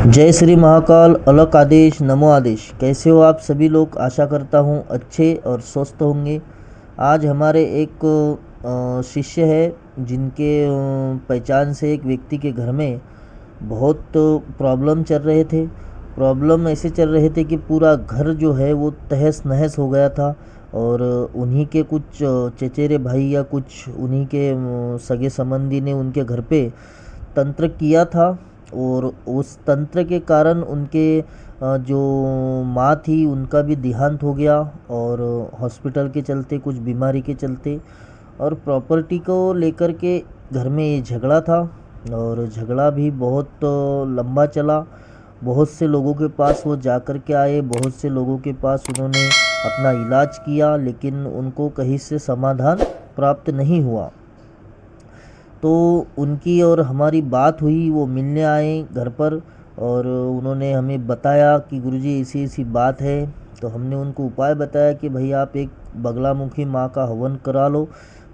जय श्री महाकाल। अलग आदेश नमो आदेश। कैसे हो आप सभी लोग? आशा करता हूँ अच्छे और स्वस्थ होंगे। आज हमारे एक शिष्य है जिनके पहचान से एक व्यक्ति के घर में बहुत प्रॉब्लम चल रहे थे। प्रॉब्लम ऐसे चल रहे थे कि पूरा घर जो है वो तहस नहस हो गया था। और उन्हीं के कुछ चचेरे भाई या कुछ उन्हीं के सगे संबंधी ने उनके घर पे तंत्र किया था। और उस तंत्र के कारण उनके जो माँ थी उनका भी देहांत हो गया। और हॉस्पिटल के चलते, कुछ बीमारी के चलते और प्रॉपर्टी को लेकर के घर में ये झगड़ा था। और झगड़ा भी बहुत लंबा चला। बहुत से लोगों के पास वो जा कर के आए, बहुत से लोगों के पास उन्होंने अपना इलाज किया, लेकिन उनको कहीं से समाधान प्राप्त नहीं हुआ। तो उनकी और हमारी बात हुई, वो मिलने आए घर पर और उन्होंने हमें बताया कि गुरुजी ऐसी ऐसी बात है। तो हमने उनको उपाय बताया कि भाई आप एक बगलामुखी माँ का हवन करा लो।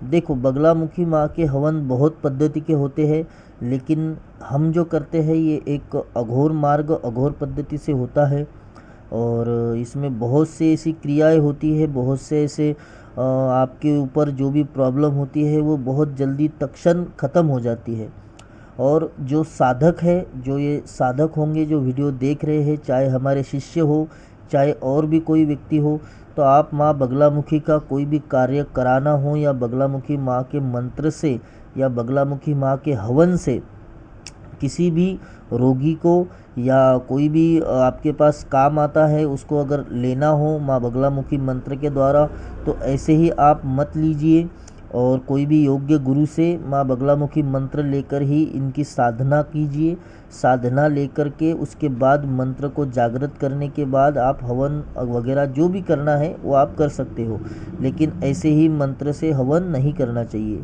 देखो, बगलामुखी माँ के हवन बहुत पद्धति के होते हैं, लेकिन हम जो करते हैं ये एक अघोर मार्ग, अघोर पद्धति से होता है। और इसमें बहुत से ऐसी क्रियाएं होती है, बहुत से ऐसे आपके ऊपर जो भी प्रॉब्लम होती है वो बहुत जल्दी तत्क्षण ख़त्म हो जाती है। और जो साधक है, जो ये साधक होंगे जो वीडियो देख रहे हैं, चाहे हमारे शिष्य हो चाहे और भी कोई व्यक्ति हो, तो आप माँ बगलामुखी का कोई भी कार्य कराना हो या बगलामुखी माँ के मंत्र से या बगलामुखी माँ के हवन से किसी भी रोगी को या कोई भी आपके पास काम आता है उसको अगर लेना हो माँ बगलामुखी मंत्र के द्वारा, तो ऐसे ही आप मत लीजिए। और कोई भी योग्य गुरु से माँ बगलामुखी मंत्र लेकर ही इनकी साधना कीजिए। साधना लेकर के उसके बाद मंत्र को जागृत करने के बाद आप हवन वगैरह जो भी करना है वो आप कर सकते हो, लेकिन ऐसे ही मंत्र से हवन नहीं करना चाहिए।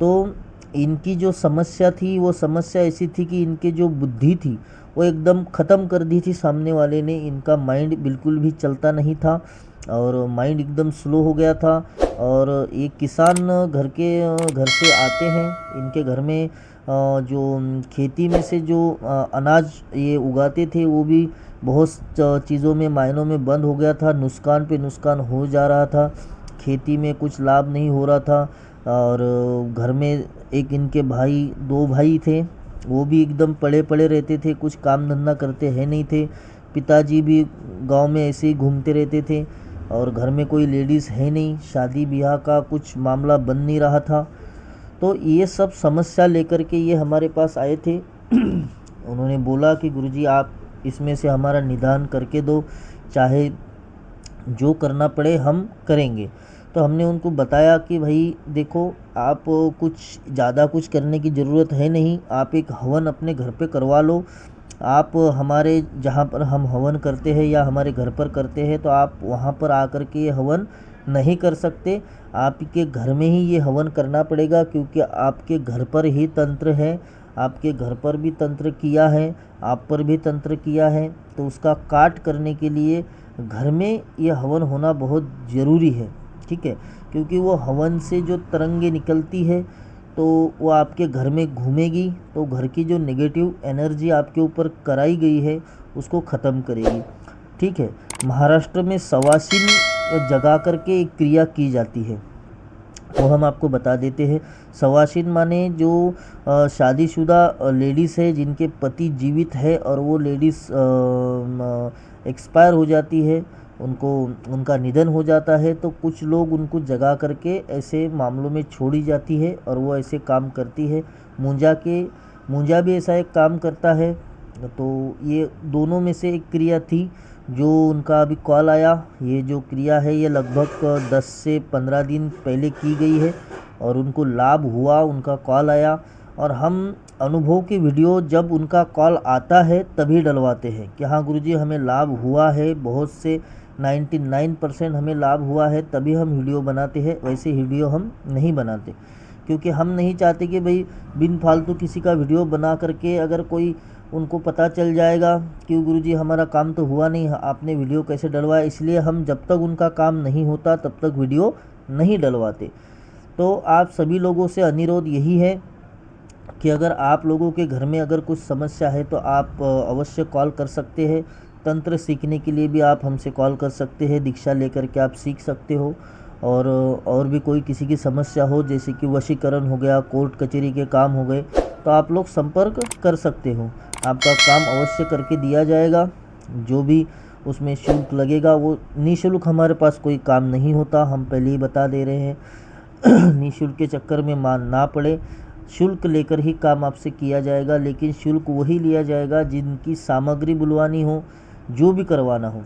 तो इनकी जो समस्या थी वो समस्या ऐसी थी कि इनके जो बुद्धि थी वो एकदम ख़त्म कर दी थी सामने वाले ने। इनका माइंड बिल्कुल भी चलता नहीं था और माइंड एकदम स्लो हो गया था। और एक किसान घर से आते हैं, इनके घर में जो खेती में से जो अनाज ये उगाते थे वो भी बहुत चीज़ों में, मायनों में बंद हो गया था। नुकसान पे नुकसान हो जा रहा था, खेती में कुछ लाभ नहीं हो रहा था। और घर में एक इनके भाई, दो भाई थे, वो भी एकदम पड़े पड़े रहते थे, कुछ काम धंधा करते हैं नहीं थे। पिताजी भी गांव में ऐसे ही घूमते रहते थे और घर में कोई लेडीज़ है नहीं, शादी ब्याह का कुछ मामला बन नहीं रहा था। तो ये सब समस्या लेकर के ये हमारे पास आए थे। उन्होंने बोला कि गुरुजी आप इसमें से हमारा निदान करके दो, चाहे जो करना पड़े हम करेंगे। तो हमने उनको बताया कि भाई देखो, आप कुछ ज़्यादा कुछ करने की ज़रूरत है नहीं, आप एक हवन अपने घर पे करवा लो। आप हमारे जहाँ पर हम हवन करते हैं या हमारे घर पर करते हैं, तो आप वहाँ पर आकर के ये हवन नहीं कर सकते, आपके घर में ही ये हवन करना पड़ेगा, क्योंकि आपके घर पर ही तंत्र है। आपके घर पर भी तंत्र किया है, आप पर भी तंत्र किया है, तो उसका काट करने के लिए घर में ये हवन होना बहुत ज़रूरी है। ठीक है, क्योंकि वो हवन से जो तरंगे निकलती है तो वो आपके घर में घूमेगी, तो घर की जो नेगेटिव एनर्जी आपके ऊपर कराई गई है उसको ख़त्म करेगी। ठीक है, महाराष्ट्र में सवासिन जगा करके एक क्रिया की जाती है, वो हम आपको बता देते हैं। सवासिन माने जो शादीशुदा लेडीज़ है जिनके पति जीवित है और वो लेडीज़ एक्सपायर हो जाती है, उनको उनका निधन हो जाता है, तो कुछ लोग उनको जगा करके ऐसे मामलों में छोड़ी जाती है और वो ऐसे काम करती है। मूंजा भी ऐसा एक काम करता है। तो ये दोनों में से एक क्रिया थी जो उनका अभी कॉल आया। ये जो क्रिया है ये लगभग 10 से 15 दिन पहले की गई है और उनको लाभ हुआ, उनका कॉल आया। और हम अनुभव की वीडियो जब उनका कॉल आता है तभी डलवाते हैं कि हाँ गुरुजी हमें लाभ हुआ है, बहुत से 99% हमें लाभ हुआ है, तभी हम वीडियो बनाते हैं। वैसे वीडियो हम नहीं बनाते, क्योंकि हम नहीं चाहते कि भाई बिन फालतू किसी का वीडियो बना करके अगर कोई उनको पता चल जाएगा कि गुरुजी हमारा काम तो हुआ नहीं, आपने वीडियो कैसे डलवाया। इसलिए हम जब तक उनका काम नहीं होता तब तक वीडियो नहीं डलवाते। तो आप सभी लोगों से अनुरोध यही है कि अगर आप लोगों के घर में अगर कुछ समस्या है तो आप अवश्य कॉल कर सकते हैं। तंत्र सीखने के लिए भी आप हमसे कॉल कर सकते हैं, दीक्षा लेकर के आप सीख सकते हो। और भी कोई किसी की समस्या हो, जैसे कि वशीकरण हो गया, कोर्ट कचहरी के काम हो गए, तो आप लोग संपर्क कर सकते हो। आपका काम अवश्य करके दिया जाएगा। जो भी उसमें शुल्क लगेगा वो निःशुल्क, हमारे पास कोई काम नहीं होता, हम पहले ही बता दे रहे हैं। निःशुल्क के चक्कर में मान ना पड़े, शुल्क लेकर ही काम आपसे किया जाएगा, लेकिन शुल्क वही लिया जाएगा जिनकी सामग्री बुलवानी हो, जो भी करवाना हो।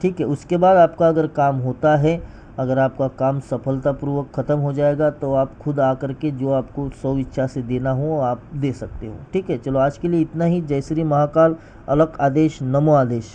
ठीक है, उसके बाद आपका अगर काम होता है, अगर आपका काम सफलतापूर्वक ख़त्म हो जाएगा तो आप खुद आकर के जो आपको स्व इच्छा से देना हो आप दे सकते हो। ठीक है, चलो आज के लिए इतना ही। जय श्री महाकाल। अलग आदेश, नमो आदेश।